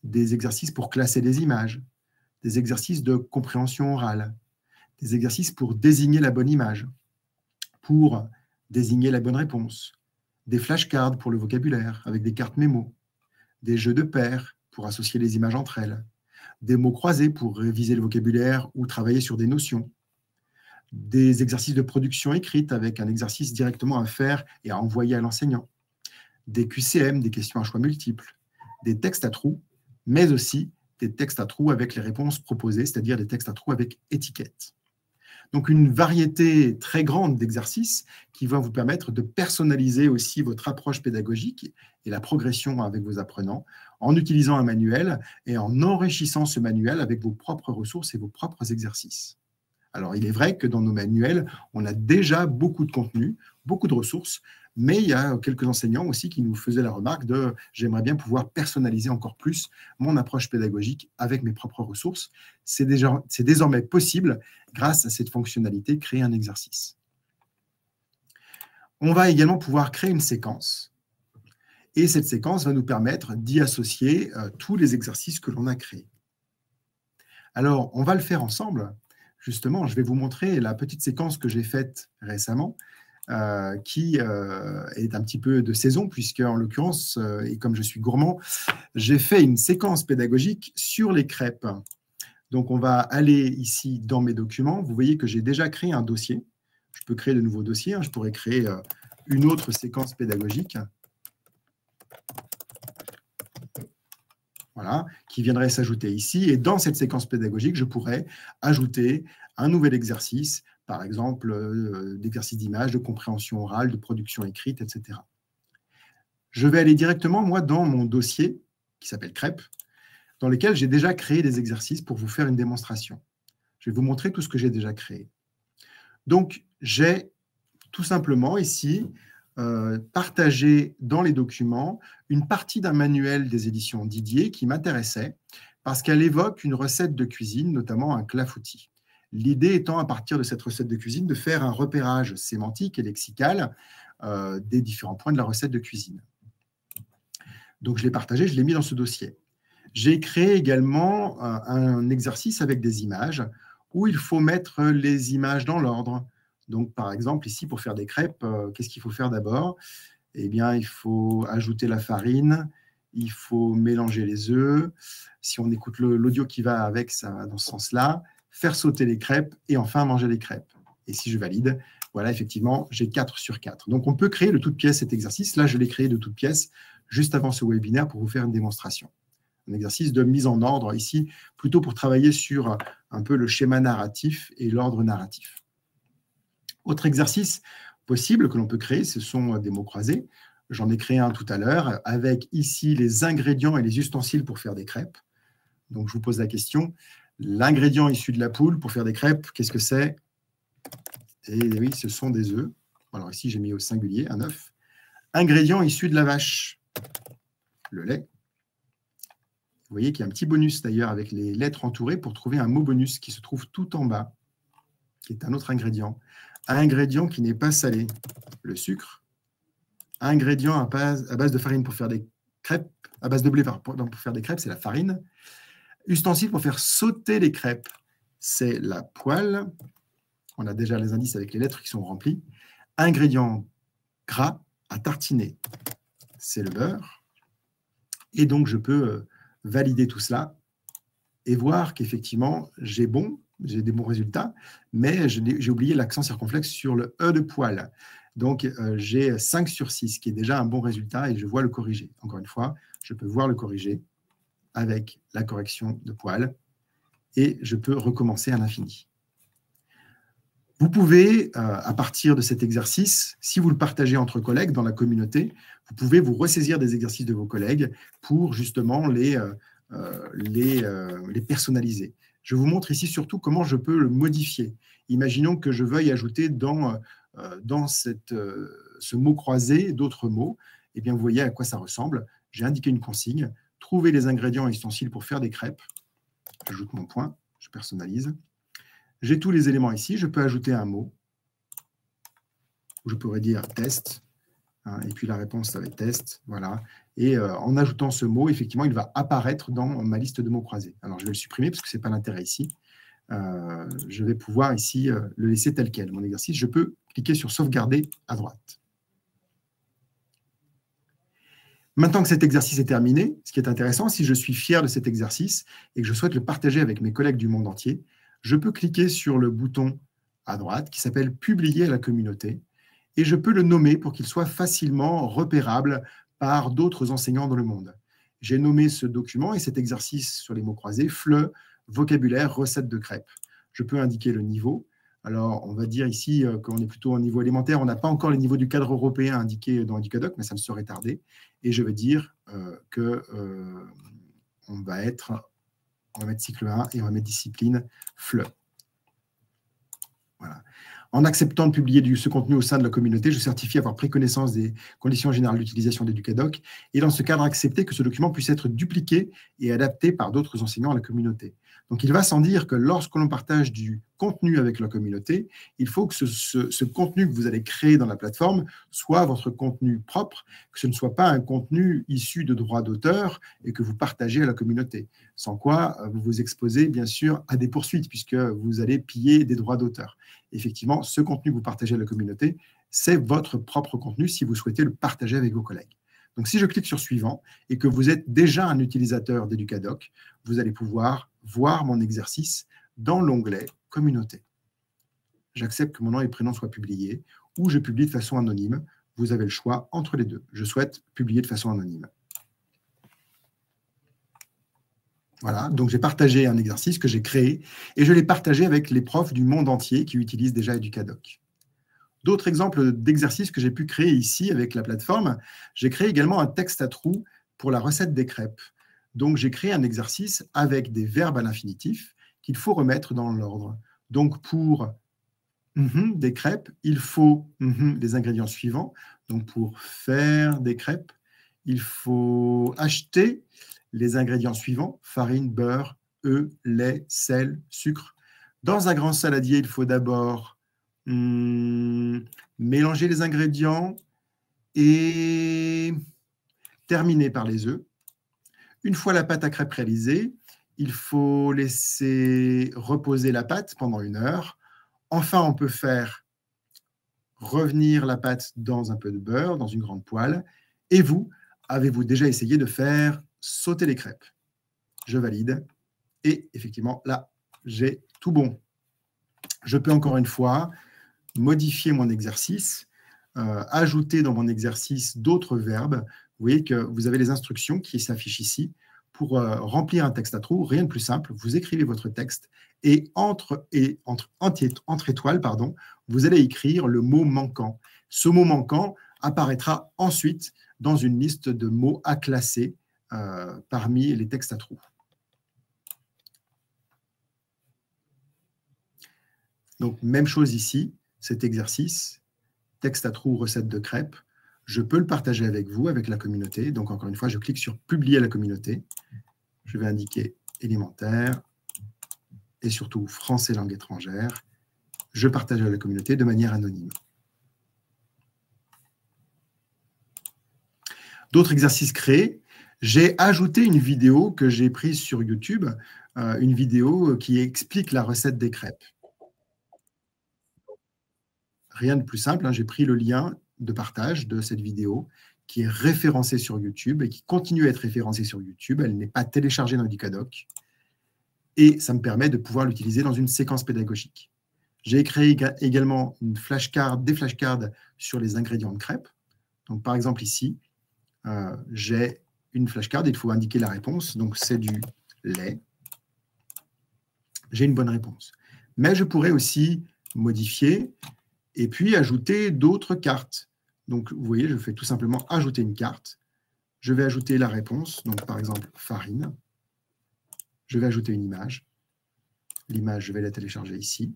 des exercices pour classer des images, des exercices de compréhension orale, des exercices pour désigner la bonne image, pour désigner la bonne réponse, des flashcards pour le vocabulaire avec des cartes mémo, des jeux de paires pour associer les images entre elles, des mots croisés pour réviser le vocabulaire ou travailler sur des notions, des exercices de production écrite avec un exercice directement à faire et à envoyer à l'enseignant, des QCM, des questions à choix multiples, des textes à trous, mais aussi des textes à trous avec les réponses proposées, c'est-à-dire des textes à trous avec étiquette. Donc, une variété très grande d'exercices qui va vous permettre de personnaliser aussi votre approche pédagogique et la progression avec vos apprenants en utilisant un manuel et en enrichissant ce manuel avec vos propres ressources et vos propres exercices. Alors, il est vrai que dans nos manuels, on a déjà beaucoup de contenu, beaucoup de ressources, mais il y a quelques enseignants aussi qui nous faisaient la remarque de « j'aimerais bien pouvoir personnaliser encore plus mon approche pédagogique avec mes propres ressources ». C'est désormais possible grâce à cette fonctionnalité « Créer un exercice ». On va également pouvoir créer une séquence. Et cette séquence va nous permettre d'y associer tous les exercices que l'on a créés. Alors, on va le faire ensemble. Justement, je vais vous montrer la petite séquence que j'ai faite récemment, qui est un petit peu de saison, puisque en l'occurrence, et comme je suis gourmand, j'ai fait une séquence pédagogique sur les crêpes. Donc, on va aller ici dans mes documents. Vous voyez que j'ai déjà créé un dossier. Je peux créer de nouveaux dossiers. Je pourrais créer une autre séquence pédagogique. Voilà, qui viendrait s'ajouter ici. Et dans cette séquence pédagogique, je pourrais ajouter un nouvel exercice, par exemple, d'exercice d'image, de compréhension orale, de production écrite, etc. Je vais aller directement, moi, dans mon dossier, qui s'appelle crêpes, dans lequel j'ai déjà créé des exercices pour vous faire une démonstration. Je vais vous montrer tout ce que j'ai déjà créé. Donc, j'ai tout simplement ici partagé dans les documents une partie d'un manuel des éditions Didier qui m'intéressait parce qu'elle évoque une recette de cuisine, notamment un clafoutis. L'idée étant, à partir de cette recette de cuisine, de faire un repérage sémantique et lexical des différents points de la recette de cuisine. Donc, je l'ai partagé, je l'ai mis dans ce dossier. J'ai créé également un exercice avec des images où il faut mettre les images dans l'ordre. Donc, par exemple, ici, pour faire des crêpes, qu'est-ce qu'il faut faire d'abord? Eh bien, il faut ajouter la farine, il faut mélanger les œufs. Si on écoute l'audio qui va avec, ça va dans ce sens-là. Faire sauter les crêpes et enfin manger les crêpes. Et si je valide, voilà, effectivement, j'ai 4 sur 4. Donc, on peut créer de toutes pièces cet exercice. Là, je l'ai créé de toutes pièces juste avant ce webinaire pour vous faire une démonstration. un exercice de mise en ordre ici, plutôt pour travailler sur un peu le schéma narratif et l'ordre narratif. Autre exercice possible que l'on peut créer, ce sont des mots croisés. J'en ai créé un tout à l'heure avec ici les ingrédients et les ustensiles pour faire des crêpes. Donc, je vous pose la question, l'ingrédient issu de la poule pour faire des crêpes, qu'est-ce que c'est? Et oui, ce sont des œufs. Alors ici, j'ai mis au singulier, un œuf. Ingrédient issu de la vache, le lait. Vous voyez qu'il y a un petit bonus d'ailleurs avec les lettres entourées pour trouver un mot bonus qui se trouve tout en bas, qui est un autre ingrédient. Un ingrédient qui n'est pas salé, le sucre. Ingrédient à base de farine pour faire des crêpes, à base de blé pour faire des crêpes, c'est la farine. Ustensile pour faire sauter les crêpes, c'est la poêle. On a déjà les indices avec les lettres qui sont remplies. Ingrédient gras à tartiner, c'est le beurre. Et donc, je peux valider tout cela et voir qu'effectivement, j'ai des bons résultats, mais j'ai oublié l'accent circonflexe sur le E de poêle. Donc, j'ai 5 sur 6, qui est déjà un bon résultat, et je vois le corriger. Encore une fois, je peux voir le corriger avec la correction de poêle, et je peux recommencer à l'infini. Vous pouvez, à partir de cet exercice, si vous le partagez entre collègues dans la communauté, vous pouvez vous ressaisir des exercices de vos collègues pour justement les personnaliser. Je vous montre ici surtout comment je peux le modifier. Imaginons que je veuille ajouter dans ce mot croisé d'autres mots. Eh bien, vous voyez à quoi ça ressemble. J'ai indiqué une consigne. Trouver les ingrédients et ustensiles pour faire des crêpes. J'ajoute mon point, je personnalise. J'ai tous les éléments ici. Je peux ajouter un mot. Je pourrais dire test. Hein, et puis la réponse, ça va être test. Voilà. Et en ajoutant ce mot, effectivement, il va apparaître dans ma liste de mots croisés. Alors, je vais le supprimer parce que ce n'est pas l'intérêt ici. Je vais pouvoir ici le laisser tel quel. Mon exercice, je peux cliquer sur sauvegarder à droite. Maintenant que cet exercice est terminé, ce qui est intéressant, si je suis fier de cet exercice et que je souhaite le partager avec mes collègues du monde entier, je peux cliquer sur le bouton à droite qui s'appelle « Publier à la communauté » et je peux le nommer pour qu'il soit facilement repérable par d'autres enseignants dans le monde. J'ai nommé ce document et cet exercice sur les mots croisés « FLE, vocabulaire, recette de crêpes ». Je peux indiquer le niveau. Alors, on va dire ici qu'on est plutôt au niveau élémentaire. On n'a pas encore le niveau du cadre européen indiqué dans Educadoc, mais ça ne saurait tarder. Et je vais dire qu'on va mettre cycle 1 et on va mettre discipline FLE. Voilà. En acceptant de publier ce contenu au sein de la communauté, je certifie avoir pris connaissance des conditions générales d'utilisation d'Educadoc et dans ce cadre, accepter que ce document puisse être dupliqué et adapté par d'autres enseignants à la communauté. Donc, il va sans dire que lorsque l'on partage du contenu avec la communauté, il faut que ce contenu que vous allez créer dans la plateforme soit votre contenu propre, que ce ne soit pas un contenu issu de droits d'auteur et que vous partagez à la communauté. Sans quoi, vous vous exposez bien sûr à des poursuites puisque vous allez piller des droits d'auteur. Effectivement, ce contenu que vous partagez à la communauté, c'est votre propre contenu si vous souhaitez le partager avec vos collègues. Donc, si je clique sur « Suivant » et que vous êtes déjà un utilisateur d'Educadoc, vous allez pouvoir voir mon exercice dans l'onglet « Communauté ». J'accepte que mon nom et prénom soient publiés ou je publie de façon anonyme. Vous avez le choix entre les deux. Je souhaite publier de façon anonyme. Voilà, donc j'ai partagé un exercice que j'ai créé et je l'ai partagé avec les profs du monde entier qui utilisent déjà Educadoc. D'autres exemples d'exercices que j'ai pu créer ici avec la plateforme, j'ai créé également un texte à trous pour la recette des crêpes. Donc, j'ai créé un exercice avec des verbes à l'infinitif qu'il faut remettre dans l'ordre. Donc, pour des crêpes, il faut les ingrédients suivants. Donc, pour faire des crêpes, il faut acheter les ingrédients suivants, farine, beurre, œufs, lait, sel, sucre. Dans un grand saladier, il faut d'abord mélanger les ingrédients et terminer par les œufs. Une fois la pâte à crêpes réalisée, il faut laisser reposer la pâte pendant 1 heure. Enfin, on peut faire revenir la pâte dans un peu de beurre, dans une grande poêle. Et vous, avez-vous déjà essayé de faire sauter les crêpes? Je valide. Et effectivement, là, j'ai tout bon. Je peux encore une fois modifier mon exercice, ajouter dans mon exercice d'autres verbes. Vous voyez que vous avez les instructions qui s'affichent ici pour remplir un texte à trous, rien de plus simple. Vous écrivez votre texte et entre étoiles, vous allez écrire le mot manquant. Ce mot manquant apparaîtra ensuite dans une liste de mots à classer parmi les textes à trous. Donc, même chose ici, cet exercice, texte à trous, recette de crêpes. Je peux le partager avec vous, avec la communauté. Donc, encore une fois, je clique sur « Publier à la communauté ». Je vais indiquer « Élémentaire » et surtout « Français langue étrangère ». Je partage à la communauté de manière anonyme. D'autres exercices créés. J'ai ajouté une vidéo que j'ai prise sur YouTube, une vidéo qui explique la recette des crêpes. Rien de plus simple, hein, j'ai pris le lien de partage de cette vidéo qui est référencée sur YouTube et qui continue à être référencée sur YouTube. Elle n'est pas téléchargée dans Educadoc. Et ça me permet de pouvoir l'utiliser dans une séquence pédagogique. J'ai créé également des flashcards sur les ingrédients de crêpes. Donc, par exemple, ici, j'ai une flashcard, il faut indiquer la réponse. Donc, c'est du lait. J'ai une bonne réponse. Mais je pourrais aussi modifier et puis ajouter d'autres cartes. Donc, vous voyez, je fais tout simplement ajouter une carte. Je vais ajouter la réponse, donc par exemple, farine. Je vais ajouter une image. L'image, je vais la télécharger ici.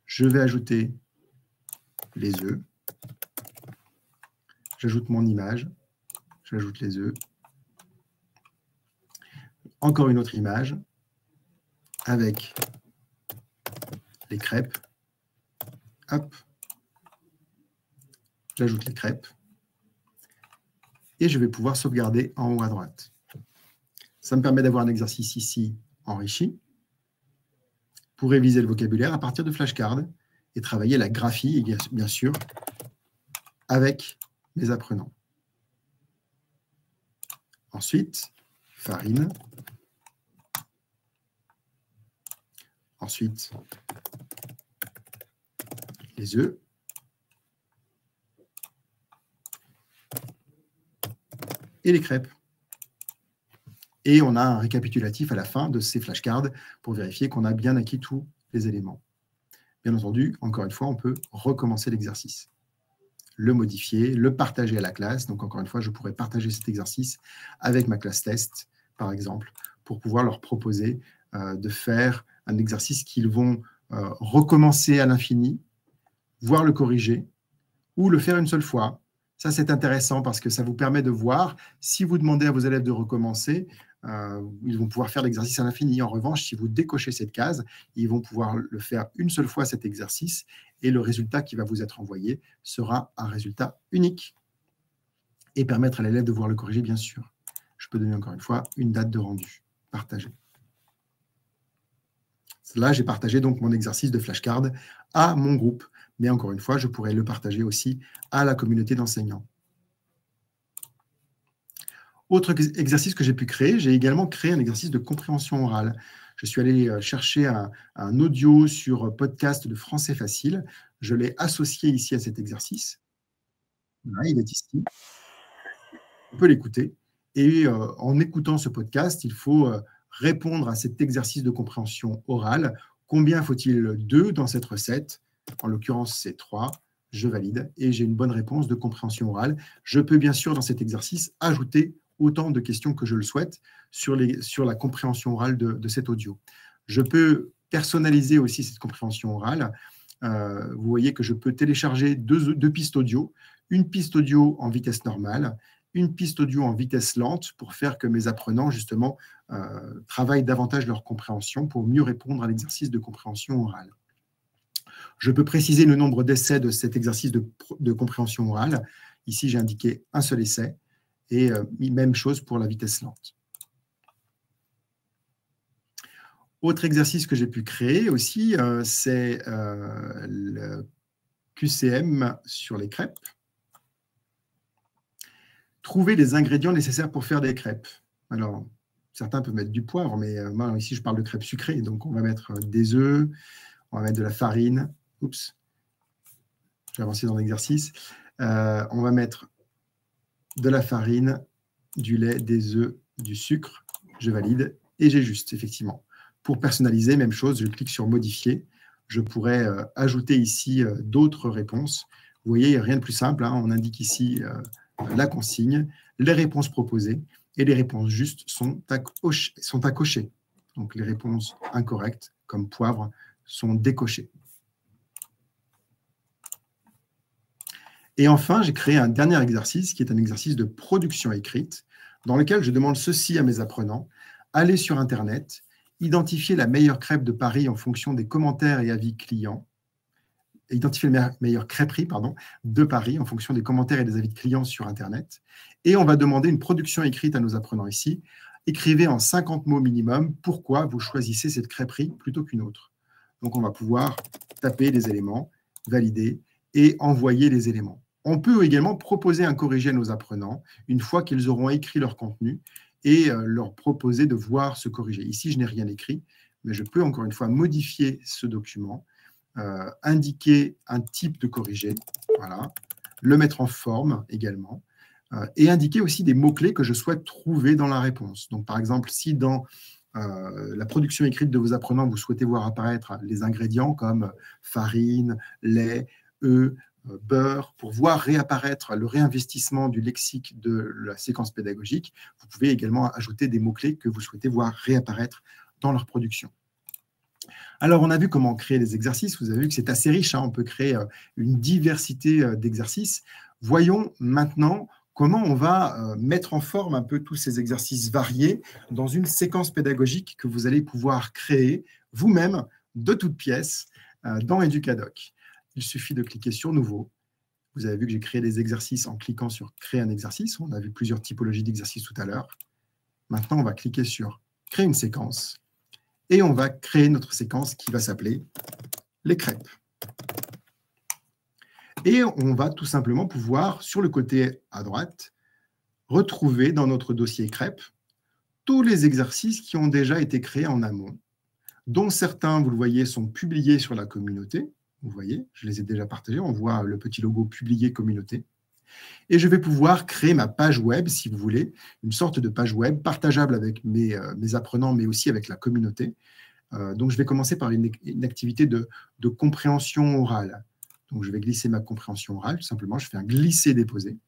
Je vais ajouter les œufs. J'ajoute mon image. J'ajoute les œufs. Encore une autre image avec les crêpes. Hop. J'ajoute les crêpes. Et je vais pouvoir sauvegarder en haut à droite. Ça me permet d'avoir un exercice ici enrichi pour réviser le vocabulaire à partir de flashcards et travailler la graphie, et bien sûr, avec mes apprenants. Ensuite, farine. Ensuite, les œufs. Et les crêpes. Et on a un récapitulatif à la fin de ces flashcards pour vérifier qu'on a bien acquis tous les éléments. Bien entendu, encore une fois, on peut recommencer l'exercice, le modifier, le partager à la classe. Donc, encore une fois, je pourrais partager cet exercice avec ma classe test, par exemple, pour pouvoir leur proposer de faire un exercice qu'ils vont recommencer à l'infini, voire le corriger, ou le faire une seule fois. Ça, c'est intéressant parce que ça vous permet de voir, si vous demandez à vos élèves de recommencer, ils vont pouvoir faire l'exercice à l'infini. En revanche, si vous décochez cette case, ils vont pouvoir le faire une seule fois, cet exercice, et le résultat qui va vous être envoyé sera un résultat unique. Et permettre à l'élève de voir le corriger, bien sûr. Je peux donner encore une fois une date de rendu partagée. Là, j'ai partagé donc mon exercice de flashcard à mon groupe. Mais encore une fois, je pourrais le partager aussi à la communauté d'enseignants. Autre exercice que j'ai pu créer, j'ai également créé un exercice de compréhension orale. Je suis allé chercher un audio sur podcast de Français Facile. Je l'ai associé ici à cet exercice. Voilà, il est ici. On peut l'écouter. Et en écoutant ce podcast, il faut répondre à cet exercice de compréhension orale. Combien faut-il d'œufs dans cette recette? En l'occurrence, c'est 3. Je valide et j'ai une bonne réponse de compréhension orale. Je peux bien sûr, dans cet exercice, ajouter autant de questions que je le souhaite sur la compréhension orale de cet audio. Je peux personnaliser aussi cette compréhension orale. Vous voyez que je peux télécharger deux pistes audio, une piste audio en vitesse normale, une piste audio en vitesse lente pour faire que mes apprenants, justement, travaillent davantage leur compréhension pour mieux répondre à l'exercice de compréhension orale. Je peux préciser le nombre d'essais de cet exercice de compréhension orale. Ici, j'ai indiqué un seul essai et même chose pour la vitesse lente. Autre exercice que j'ai pu créer aussi, c'est le QCM sur les crêpes. Trouver les ingrédients nécessaires pour faire des crêpes. Alors, certains peuvent mettre du poivre, mais moi, ici, je parle de crêpes sucrées. Donc, on va mettre des œufs, on va mettre de la farine. Oups, je vais avancer dans l'exercice. On va mettre de la farine, du lait, des œufs, du sucre. je valide et j'ajuste, effectivement. Pour personnaliser, même chose, je clique sur « Modifier ». Je pourrais ajouter ici d'autres réponses. Vous voyez, il n'y a rien de plus simple. Hein. On indique ici la consigne, les réponses proposées, et les réponses justes sont à cocher. Donc, les réponses incorrectes, comme poivre, sont décochées. Et enfin, j'ai créé un dernier exercice qui est un exercice de production écrite dans lequel je demande ceci à mes apprenants. Aller sur Internet, identifier la meilleure crêpe de Paris en fonction des commentaires et avis clients. Identifier la meilleure crêperie de Paris en fonction des commentaires et des avis de clients sur Internet. Et on va demander une production écrite à nos apprenants ici. Écrivez en 50 mots minimum pourquoi vous choisissez cette crêperie plutôt qu'une autre. Donc, on va pouvoir taper les éléments, valider et envoyer les éléments. On peut également proposer un corrigé à nos apprenants une fois qu'ils auront écrit leur contenu et leur proposer de voir ce corrigé. Ici, je n'ai rien écrit, mais je peux encore une fois modifier ce document, indiquer un type de corrigé, voilà, le mettre en forme également, et indiquer aussi des mots-clés que je souhaite trouver dans la réponse. Donc, par exemple, si dans la production écrite de vos apprenants, vous souhaitez voir apparaître les ingrédients comme farine, lait, œufs, beurre, pour voir réapparaître le réinvestissement du lexique de la séquence pédagogique, vous pouvez également ajouter des mots-clés que vous souhaitez voir réapparaître dans leur production. Alors, on a vu comment créer les exercices. Vous avez vu que c'est assez riche. Hein, on peut créer une diversité d'exercices. Voyons maintenant comment on va mettre en forme un peu tous ces exercices variés dans une séquence pédagogique que vous allez pouvoir créer vous-même de toutes pièces dans Educadoc. Il suffit de cliquer sur « Nouveau ». Vous avez vu que j'ai créé des exercices en cliquant sur « Créer un exercice ». On a vu plusieurs typologies d'exercices tout à l'heure. Maintenant, on va cliquer sur « Créer une séquence ». Et on va créer notre séquence qui va s'appeler « Les crêpes ». Et on va tout simplement pouvoir, sur le côté à droite, retrouver dans notre dossier crêpes tous les exercices qui ont déjà été créés en amont, dont certains, vous le voyez, sont publiés sur la communauté. Vous voyez, je les ai déjà partagés. On voit le petit logo « Publier communauté ». Et je vais pouvoir créer ma page web, si vous voulez, une sorte de page web partageable avec mes apprenants, mais aussi avec la communauté. Donc, je vais commencer par une activité de compréhension orale. Donc, je vais glisser ma compréhension orale, tout simplement. Je fais un glisser-déposer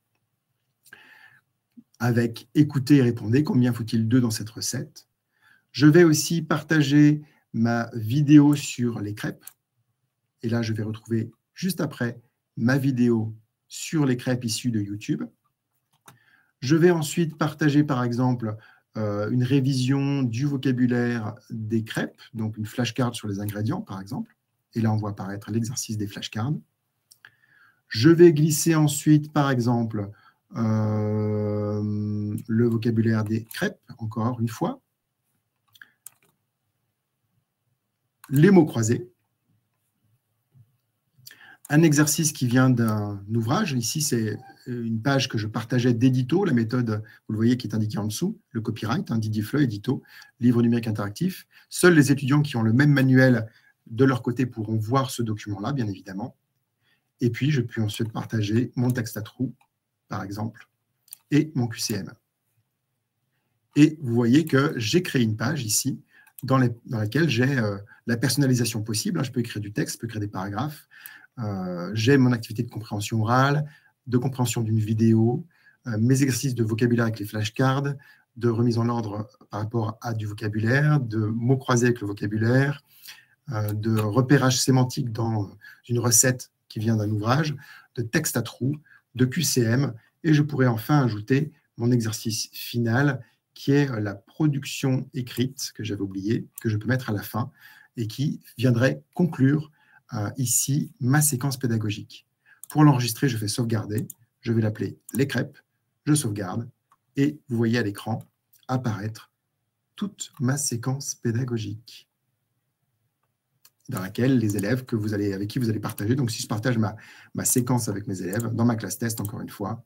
avec « Écoutez et répondez ». Combien faut-il d'œufs dans cette recette? Je vais aussi partager ma vidéo sur les crêpes. Et là, je vais retrouver juste après ma vidéo sur les crêpes issues de YouTube. Je vais ensuite partager, par exemple, une révision du vocabulaire des crêpes, donc une flashcard sur les ingrédients, par exemple. Et là, on voit apparaître l'exercice des flashcards. Je vais glisser ensuite, par exemple, le vocabulaire des crêpes, encore une fois. Les mots croisés. Un exercice qui vient d'un ouvrage. Ici, c'est une page que je partageais d'édito, la méthode, vous le voyez, qui est indiquée en dessous, le copyright, Didier Fleu, édito, livre numérique interactif. Seuls les étudiants qui ont le même manuel de leur côté pourront voir ce document-là, bien évidemment. Et puis, je peux ensuite partager mon texte à trous, par exemple, et mon QCM. Et vous voyez que j'ai créé une page ici, dans laquelle j'ai la personnalisation possible. Je peux écrire du texte, je peux créer des paragraphes. J'ai mon activité de compréhension orale, de compréhension d'une vidéo, mes exercices de vocabulaire avec les flashcards, de remise en ordre par rapport à du vocabulaire, de mots croisés avec le vocabulaire, de repérage sémantique dans une recette qui vient d'un ouvrage, de texte à trous, de QCM, et je pourrais enfin ajouter mon exercice final qui est la production écrite, que j'avais oublié, que je peux mettre à la fin, et qui viendrait conclure ici ma séquence pédagogique. Pour l'enregistrer, je fais sauvegarder, je vais l'appeler les crêpes, je sauvegarde, et vous voyez à l'écran apparaître toute ma séquence pédagogique dans laquelle les élèves avec qui vous allez partager, donc si je partage ma séquence avec mes élèves, dans ma classe test, encore une fois,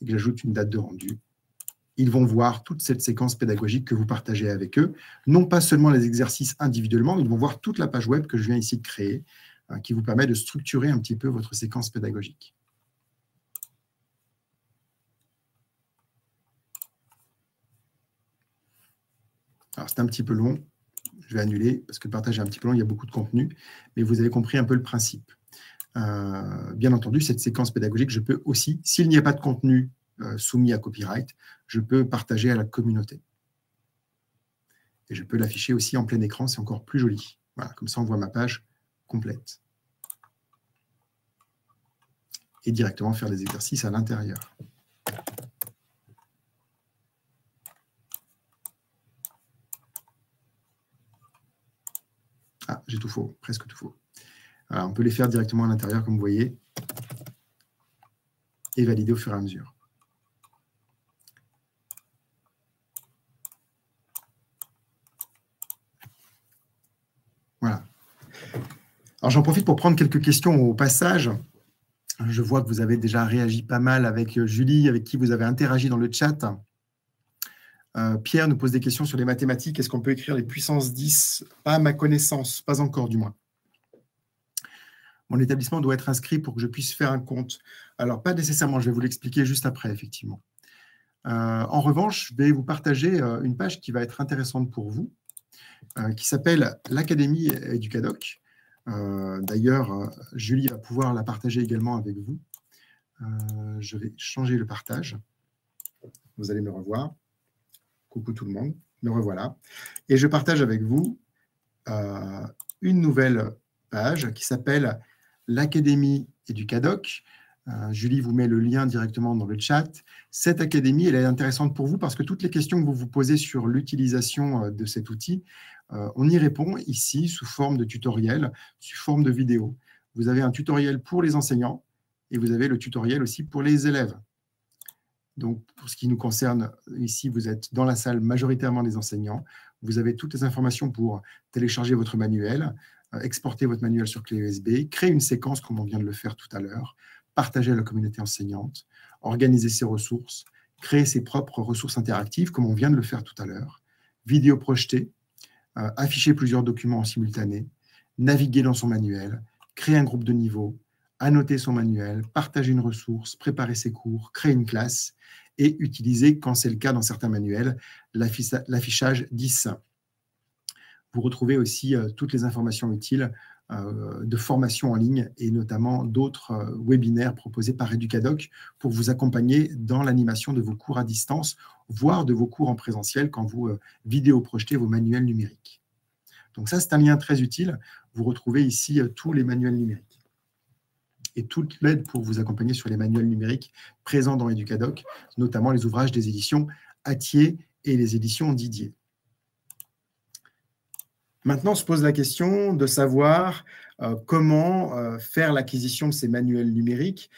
et que j'ajoute une date de rendu, ils vont voir toute cette séquence pédagogique que vous partagez avec eux, non pas seulement les exercices individuellement, mais ils vont voir toute la page web que je viens ici de créer, qui vous permet de structurer un petit peu votre séquence pédagogique. Alors, c'est un petit peu long. Je vais annuler parce que le partage est un petit peu long. Il y a beaucoup de contenu. Mais vous avez compris un peu le principe. Bien entendu, cette séquence pédagogique, je peux aussi, s'il n'y a pas de contenu soumis à copyright, je peux partager à la communauté. Et je peux l'afficher aussi en plein écran. C'est encore plus joli. Voilà, comme ça, on voit ma page complète. Et directement faire des exercices à l'intérieur. Ah, j'ai tout faux, presque tout faux. Alors, on peut les faire directement à l'intérieur, comme vous voyez, et valider au fur et à mesure. Voilà. Alors, j'en profite pour prendre quelques questions au passage. Je vois que vous avez déjà réagi pas mal avec Julie, avec qui vous avez interagi dans le chat. Pierre nous pose des questions sur les mathématiques. Est-ce qu'on peut écrire les puissances 10? Pas à ma connaissance, pas encore du moins. Mon établissement doit être inscrit pour que je puisse faire un compte. Alors, pas nécessairement, je vais vous l'expliquer juste après, effectivement. En revanche, je vais vous partager une page qui va être intéressante pour vous, qui s'appelle l'Académie Educadoc. D'ailleurs, Julie va pouvoir la partager également avec vous. Je vais changer le partage. Vous allez me revoir. Coucou tout le monde, me revoilà. Et je partage avec vous une nouvelle page qui s'appelle l'Académie Educadoc. Julie vous met le lien directement dans le chat. Cette académie, elle est intéressante pour vous parce que toutes les questions que vous vous posez sur l'utilisation de cet outil, on y répond ici sous forme de tutoriel, sous forme de vidéo. Vous avez un tutoriel pour les enseignants et vous avez le tutoriel aussi pour les élèves. Donc, pour ce qui nous concerne, ici, vous êtes dans la salle majoritairement des enseignants. Vous avez toutes les informations pour télécharger votre manuel, exporter votre manuel sur clé USB, créer une séquence comme on vient de le faire tout à l'heure, partager à la communauté enseignante, organiser ses ressources, créer ses propres ressources interactives comme on vient de le faire tout à l'heure, vidéo projetée, afficher plusieurs documents en simultané, naviguer dans son manuel, créer un groupe de niveau, annoter son manuel, partager une ressource, préparer ses cours, créer une classe et utiliser, quand c'est le cas dans certains manuels, l'affichage 10. Vous retrouvez aussi toutes les informations utiles de formation en ligne et notamment d'autres webinaires proposés par Educadoc pour vous accompagner dans l'animation de vos cours à distance, voire de vos cours en présentiel quand vous vidéo-projetez vos manuels numériques. Donc ça, c'est un lien très utile. Vous retrouvez ici tous les manuels numériques et toute l'aide pour vous accompagner sur les manuels numériques présents dans Educadoc, notamment les ouvrages des éditions Hatier et les éditions Didier. Maintenant, on se pose la question de savoir comment faire l'acquisition de ces manuels numériques.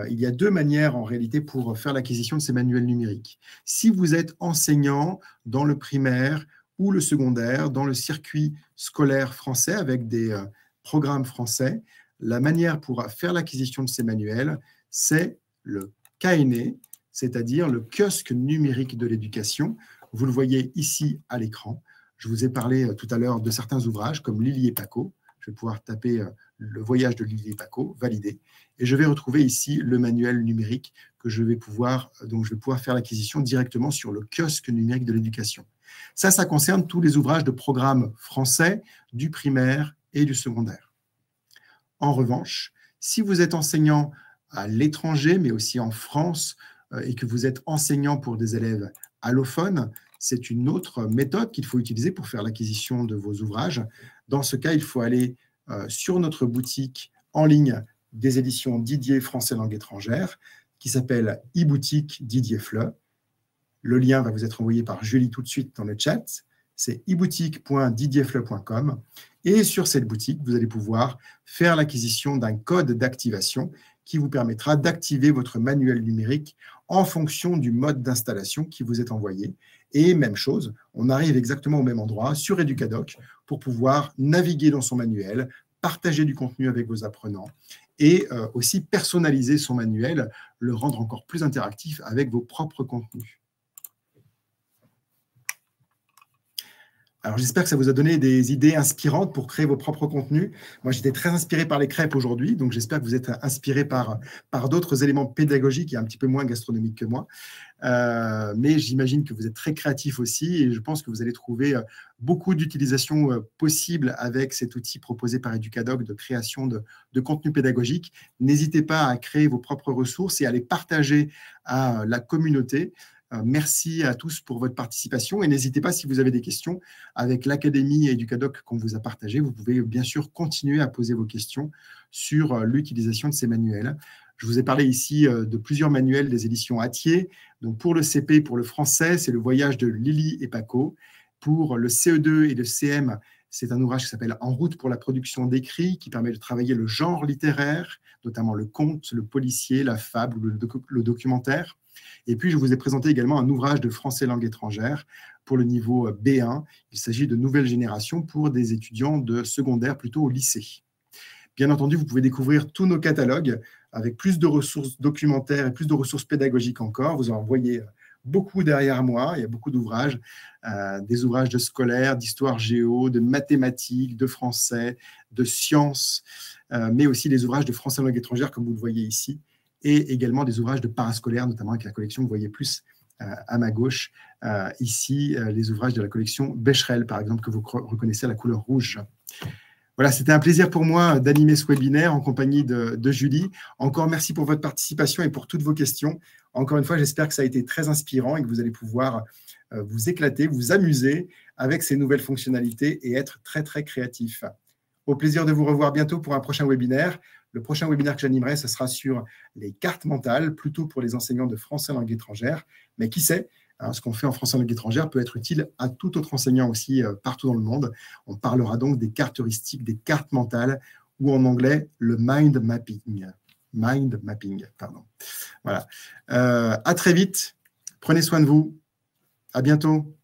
Il y a deux manières en réalité pour faire l'acquisition de ces manuels numériques. Si vous êtes enseignant dans le primaire ou le secondaire, dans le circuit scolaire français avec des programmes français, la manière pour faire l'acquisition de ces manuels, c'est le KNE, c'est-à-dire le kiosque numérique de l'éducation. Vous le voyez ici à l'écran. Je vous ai parlé tout à l'heure de certains ouvrages comme Lily et Paco. Je vais pouvoir taper le voyage de Lily et Paco, valider. Et je vais retrouver ici le manuel numérique que je vais pouvoir, donc je vais pouvoir faire l'acquisition directement sur le kiosque numérique de l'éducation. Ça concerne tous les ouvrages de programmes français, du primaire et du secondaire. En revanche, si vous êtes enseignant à l'étranger, mais aussi en France, et que vous êtes enseignant pour des élèves allophones, c'est une autre méthode qu'il faut utiliser pour faire l'acquisition de vos ouvrages. Dans ce cas, il faut aller sur notre boutique en ligne des éditions Didier Français Langue étrangère, qui s'appelle e-boutique Didier Fleu. Le lien va vous être envoyé par Julie tout de suite dans le chat. C'est eboutique.didierfleu.com. Et sur cette boutique, vous allez pouvoir faire l'acquisition d'un code d'activation qui vous permettra d'activer votre manuel numérique en fonction du mode d'installation qui vous est envoyé. Et même chose, on arrive exactement au même endroit sur Educadoc pour pouvoir naviguer dans son manuel, partager du contenu avec vos apprenants et aussi personnaliser son manuel, le rendre encore plus interactif avec vos propres contenus. Alors, j'espère que ça vous a donné des idées inspirantes pour créer vos propres contenus. Moi, j'étais très inspiré par les crêpes aujourd'hui, donc j'espère que vous êtes inspiré par d'autres éléments pédagogiques et un petit peu moins gastronomiques que moi. Mais j'imagine que vous êtes très créatif aussi et je pense que vous allez trouver beaucoup d'utilisations possibles avec cet outil proposé par Educadoc de création de contenu pédagogique. N'hésitez pas à créer vos propres ressources et à les partager à la communauté. Merci à tous pour votre participation et n'hésitez pas si vous avez des questions avec l'Académie Educadoc qu'on vous a partagé. Vous pouvez bien sûr continuer à poser vos questions sur l'utilisation de ces manuels. Je vous ai parlé ici de plusieurs manuels des éditions Hatier. Donc pour le CP, pour le français, c'est Le Voyage de Lily et Paco. Pour le CE2 et le CM, c'est un ouvrage qui s'appelle En route pour la production d'écrits, qui permet de travailler le genre littéraire, notamment le conte, le policier, la fable ou le documentaire. Et puis, je vous ai présenté également un ouvrage de français langue étrangère pour le niveau B1. Il s'agit de Nouvelle Génération pour des étudiants de secondaire, plutôt au lycée. Bien entendu, vous pouvez découvrir tous nos catalogues avec plus de ressources documentaires et plus de ressources pédagogiques encore. Vous en voyez beaucoup derrière moi. Il y a beaucoup d'ouvrages, des ouvrages de scolaires, d'histoire géo, de mathématiques, de français, de sciences, mais aussi des ouvrages de français langue étrangère, comme vous le voyez ici, et également des ouvrages de parascolaires, notamment avec la collection que vous voyez plus à ma gauche, ici, les ouvrages de la collection Becherel, par exemple, que vous reconnaissez à la couleur rouge. Voilà, c'était un plaisir pour moi d'animer ce webinaire en compagnie de Julie. Encore merci pour votre participation et pour toutes vos questions. Encore une fois, j'espère que ça a été très inspirant et que vous allez pouvoir vous éclater, vous amuser avec ces nouvelles fonctionnalités et être très, très créatif. Au plaisir de vous revoir bientôt pour un prochain webinaire. Le prochain webinaire que j'animerai, ce sera sur les cartes mentales, plutôt pour les enseignants de français langue étrangère. Mais qui sait, hein, ce qu'on fait en français langue étrangère peut être utile à tout autre enseignant aussi partout dans le monde. On parlera donc des cartes heuristiques, des cartes mentales, ou en anglais, le mind mapping. Mind mapping, pardon. Voilà. À très vite. Prenez soin de vous. À bientôt.